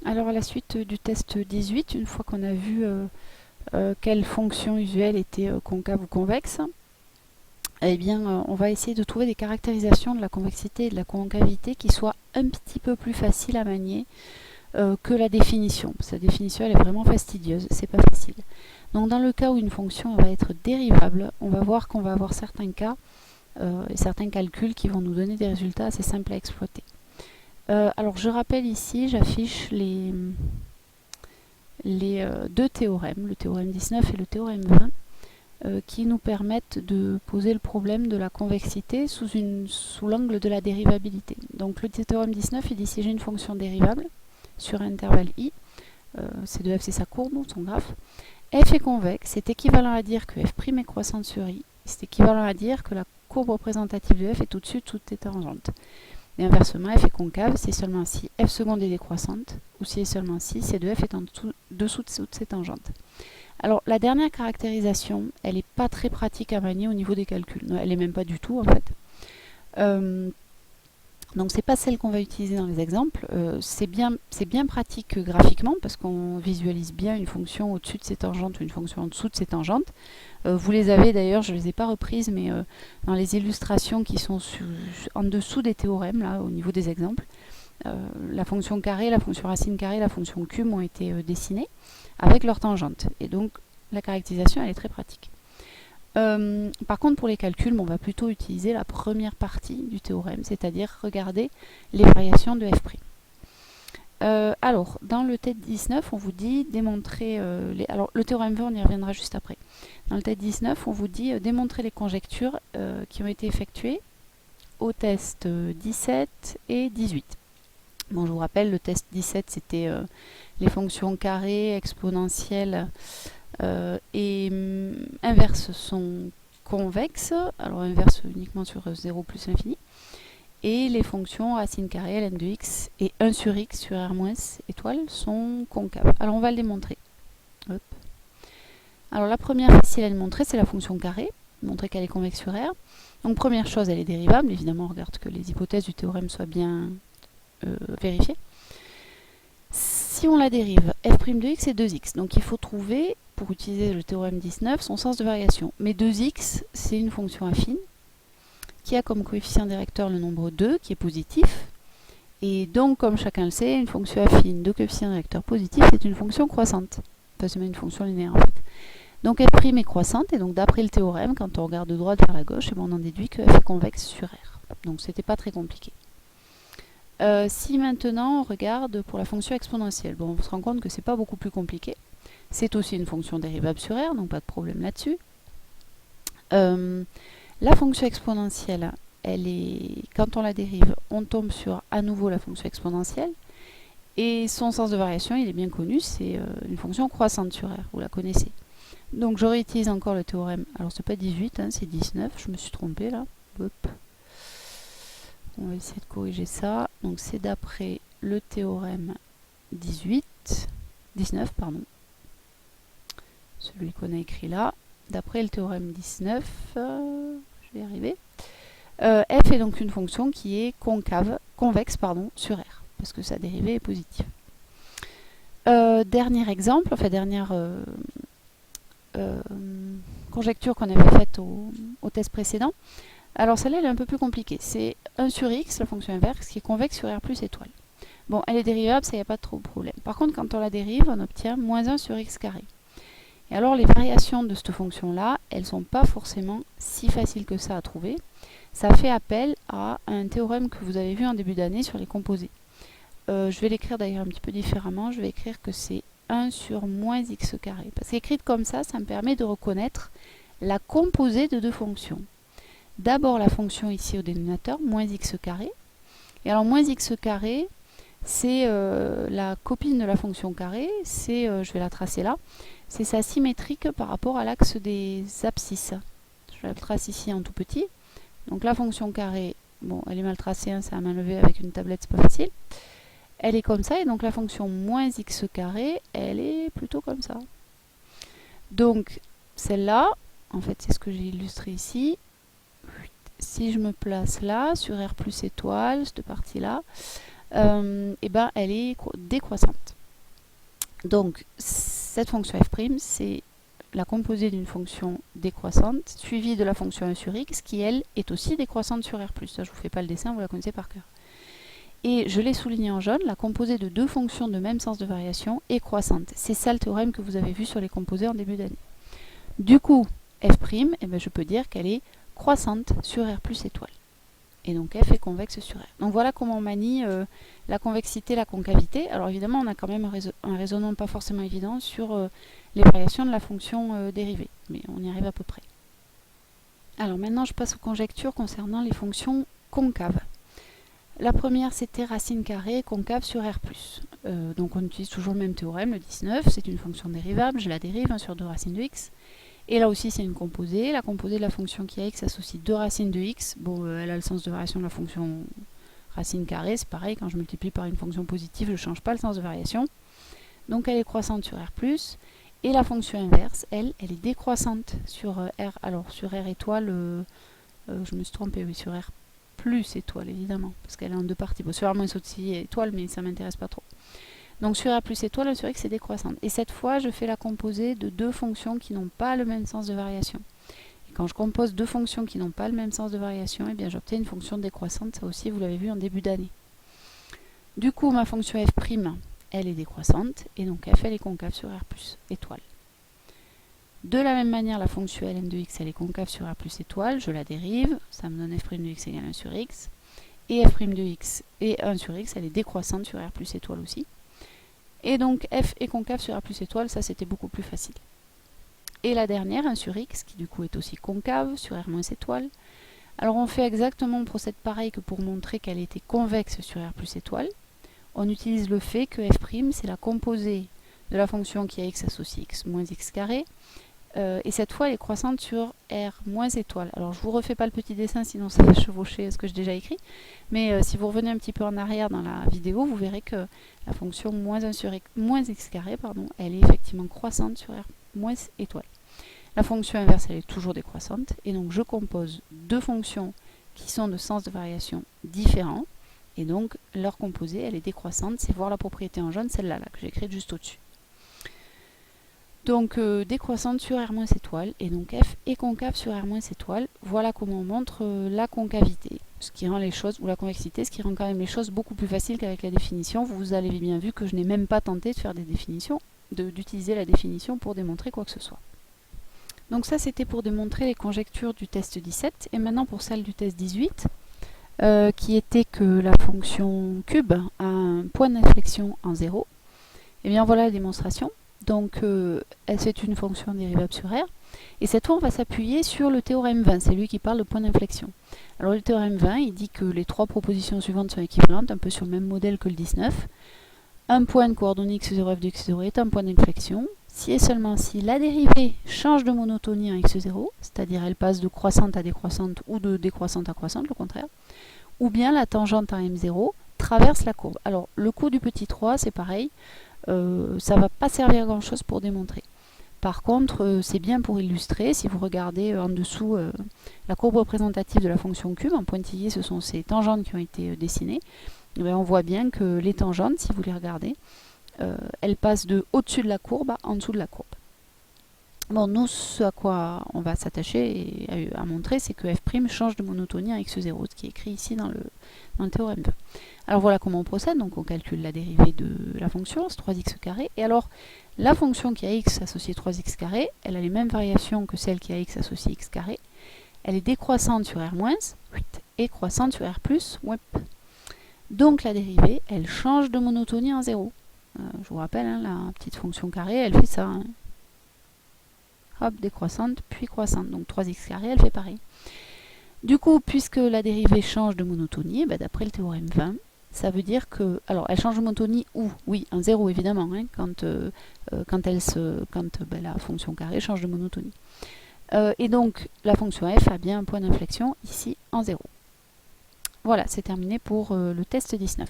Alors à la suite du test 18, une fois qu'on a vu quelle fonction usuelle était concave ou convexe, eh bien on va essayer de trouver des caractérisations de la convexité et de la concavité qui soient un petit peu plus faciles à manier que la définition. Sa définition elle est vraiment fastidieuse, c'est pas facile. Donc dans le cas où une fonction va être dérivable, on va voir qu'on va avoir certains cas et certains calculs qui vont nous donner des résultats assez simples à exploiter. Alors je rappelle ici, j'affiche les deux théorèmes, le théorème 19 et le théorème 20, qui nous permettent de poser le problème de la convexité sous l'angle de la dérivabilité. Donc le théorème 19, il dit si j'ai une fonction dérivable sur un intervalle i, c de f c'est sa courbe, son graphe, f est convexe, c'est équivalent à dire que f' est croissante sur i, c'est équivalent à dire que la courbe représentative de f est au-dessus de toutes les tangentes. Et inversement, f est concave, c'est seulement si f seconde est décroissante, ou si est seulement si c de f est en dessous de toutes ses tangentes. Alors la dernière caractérisation, elle n'est pas très pratique à manier au niveau des calculs. Elle n'est même pas du tout en fait. Donc c'est pas celle qu'on va utiliser dans les exemples. C'est bien pratique graphiquement parce qu'on visualise bien une fonction au-dessus de ses tangentes ou une fonction en dessous de ses tangentes. Vous les avez d'ailleurs, je ne les ai pas reprises, mais dans les illustrations qui sont en dessous des théorèmes, là, au niveau des exemples. La fonction carré, la fonction racine carrée, la fonction cube ont été dessinées avec leurs tangentes. Et donc la caractérisation elle est très pratique. Par contre pour les calculs, on va plutôt utiliser la première partie du théorème, c'est-à-dire regarder les variations de f'. Alors dans le test 19 on vous dit démontrer alors le théorème 20 on y reviendra juste après. Dans le test 19 on vous dit démontrer les conjectures qui ont été effectuées au test 17 et 18. Bon, je vous rappelle, le test 17, c'était les fonctions carrées, exponentielles et inverses sont convexes. Alors inverse uniquement sur 0 plus l'infini. Et les fonctions racine carrée, ln de x et 1 sur x sur r moins étoile sont concaves. Alors on va le démontrer. Hop. Alors la première facile à démontrer, c'est la fonction carrée. Montrer qu'elle est convexe sur r. Donc première chose, elle est dérivable. Évidemment, on regarde que les hypothèses du théorème soient bien vérifier. Si on la dérive, f' de x est 2x. Donc il faut trouver, pour utiliser le théorème 19, son sens de variation. Mais 2x, c'est une fonction affine qui a comme coefficient directeur le nombre 2, qui est positif. Et donc, comme chacun le sait, une fonction affine de coefficient directeur positif, c'est une fonction croissante. Enfin, c'est même une fonction linéaire en fait. Donc f' est croissante, et donc d'après le théorème, quand on regarde de droite vers la gauche, on en déduit que f est convexe sur r. Donc c'était pas très compliqué. Si maintenant on regarde pour la fonction exponentielle, bon, on se rend compte que c'est pas beaucoup plus compliqué. C'est aussi une fonction dérivable sur r, donc pas de problème là-dessus. La fonction exponentielle, quand on la dérive, on tombe sur à nouveau la fonction exponentielle. Et son sens de variation, il est bien connu, c'est une fonction croissante sur r, vous la connaissez. Donc je réutilise encore le théorème, alors c'est pas 18, hein, c'est 19, je me suis trompée là. Hop. On va essayer de corriger ça. Donc c'est d'après le théorème 19, pardon. Celui qu'on a écrit là. D'après le théorème 19, je vais y arriver. F est donc une fonction qui est convexe sur R, parce que sa dérivée est positive. Dernier exemple, enfin dernière conjecture qu'on avait faite au test précédent. Alors celle-là, elle est un peu plus compliquée. C'est 1 sur x, la fonction inverse, qui est convexe sur r plus étoile. Bon, elle est dérivable, ça, il n'y a pas trop de problème. Par contre, quand on la dérive, on obtient moins 1 sur x carré. Et alors, les variations de cette fonction-là, elles ne sont pas forcément si faciles que ça à trouver. Ça fait appel à un théorème que vous avez vu en début d'année sur les composés. Je vais l'écrire d'ailleurs un petit peu différemment. Je vais écrire que c'est 1 sur moins x carré. Parce qu'écrite comme ça me permet de reconnaître la composée de deux fonctions. D'abord la fonction ici au dénominateur, moins x carré. Et alors moins x carré, c'est la copine de la fonction carrée, je vais la tracer là, c'est sa symétrique par rapport à l'axe des abscisses. Je la trace ici en tout petit. Donc la fonction carrée, bon elle est mal tracée, hein, c'est à main levée avec une tablette, c'est pas facile. Elle est comme ça, et donc la fonction moins x carré, elle est plutôt comme ça. Donc celle-là, en fait c'est ce que j'ai illustré ici. Si je me place là, sur R plus étoile, cette partie-là, et ben elle est décroissante. Donc, cette fonction f', c'est la composée d'une fonction décroissante suivie de la fonction 1 sur x qui, elle, est aussi décroissante sur R+. Ça, je ne vous fais pas le dessin, vous la connaissez par cœur. Et je l'ai souligné en jaune, la composée de deux fonctions de même sens de variation est croissante. C'est ça le théorème que vous avez vu sur les composés en début d'année. Du coup, f', eh ben, je peux dire qu'elle est croissante sur R plus étoile. Et donc f est convexe sur R. Donc voilà comment on manie la convexité, la concavité. Alors évidemment, on a quand même un raisonnement pas forcément évident sur les variations de la fonction dérivée. Mais on y arrive à peu près. Alors maintenant, je passe aux conjectures concernant les fonctions concaves. La première, c'était racine carrée concave sur R+. Donc on utilise toujours le même théorème, le 19. C'est une fonction dérivable, je la dérive, 1 sur 2 racine de x. Et là aussi, c'est une composée. La composée de la fonction qui a x associe 2 racines de x. Bon, elle a le sens de variation de la fonction racine carrée. C'est pareil, quand je multiplie par une fonction positive, je ne change pas le sens de variation. Donc elle est croissante sur R+. Et la fonction inverse, elle est décroissante sur R. Alors, sur R étoile, je me suis trompée, oui, sur R plus étoile, évidemment, parce qu'elle est en deux parties. Bon, sur R moins aussi étoile, mais ça ne m'intéresse pas trop. Donc sur A plus étoile, sur X, c'est décroissante. Et cette fois, je fais la composée de deux fonctions qui n'ont pas le même sens de variation. Et quand je compose deux fonctions qui n'ont pas le même sens de variation, eh bien j'obtiens une fonction décroissante. Ça aussi, vous l'avez vu en début d'année. Du coup, ma fonction f', elle est décroissante. Et donc f, elle est concave sur R plus étoile. De la même manière, la fonction ln de x, elle est concave sur R plus étoile. Je la dérive. Ça me donne f' de x égale 1 sur x. Et f' de x et 1 sur x, elle est décroissante sur R plus étoile aussi. Et donc f est concave sur R plus étoile, ça c'était beaucoup plus facile. Et la dernière, 1 sur x, qui du coup est aussi concave sur R moins étoile. Alors on fait exactement, on procède pareil que pour montrer qu'elle était convexe sur R plus étoile. On utilise le fait que f' c'est la composée de la fonction qui a x associe x moins x carré. Et cette fois elle est croissante sur R moins étoile. Alors je vous refais pas le petit dessin, sinon ça va chevaucher ce que j'ai déjà écrit. Mais si vous revenez un petit peu en arrière dans la vidéo, vous verrez que la fonction moins x carré, elle est effectivement croissante sur R moins étoile. La fonction inverse, elle est toujours décroissante. Et donc je compose deux fonctions qui sont de sens de variation différents. Et donc leur composée, elle est décroissante. C'est voir la propriété en jaune, celle-là que j'ai écrite juste au-dessus. Donc décroissante sur R moins étoile, et donc f est concave sur R moins étoile. Voilà comment on montre la concavité, ce qui rend les choses, ou la convexité, ce qui rend quand même les choses beaucoup plus faciles qu'avec la définition. Vous avez bien vu que je n'ai même pas tenté de faire des définitions, d'utiliser la définition pour démontrer quoi que ce soit. Donc ça c'était pour démontrer les conjectures du test 17, et maintenant pour celle du test 18, qui était que la fonction cube a un point d'inflexion en 0. Et bien voilà la démonstration. Donc, c'est une fonction dérivable sur R. Et cette fois, on va s'appuyer sur le théorème 20. C'est lui qui parle de point d'inflexion. Alors, le théorème 20, il dit que les trois propositions suivantes sont équivalentes, un peu sur le même modèle que le 19. Un point de coordonnées x0 f de x0 est un point d'inflexion. Si et seulement si la dérivée change de monotonie en x0, c'est-à-dire elle passe de croissante à décroissante ou de décroissante à croissante, le contraire, ou bien la tangente en m0 traverse la courbe. Alors, le coup du petit 3, c'est pareil. Ça ne va pas servir à grand chose pour démontrer. Par contre, c'est bien pour illustrer. Si vous regardez en dessous la courbe représentative de la fonction cube, en pointillé, ce sont ces tangentes qui ont été dessinées. Et bien, on voit bien que les tangentes, si vous les regardez, elles passent de au-dessus de la courbe à en dessous de la courbe. Bon, nous, ce à quoi on va s'attacher et à montrer, c'est que f' change de monotonie en x0, ce qui est écrit ici dans le théorème 20. Alors voilà comment on procède, donc on calcule la dérivée de la fonction, c'est 3x carré. Et alors, la fonction qui a x associée 3x carré, elle a les mêmes variations que celle qui a x associée x carré. Elle est décroissante sur R-, et croissante sur R+, donc la dérivée, elle change de monotonie en 0. Je vous rappelle, la petite fonction carrée, elle fait ça. Hop, décroissante, puis croissante. Donc 3x carré, elle fait pareil. Du coup, puisque la dérivée change de monotonie, d'après le théorème 20, ça veut dire que... Alors, elle change de monotonie où? Oui, en 0 évidemment, quand la fonction carrée change de monotonie. Et donc, la fonction f a bien un point d'inflexion ici en 0. Voilà, c'est terminé pour le test 19.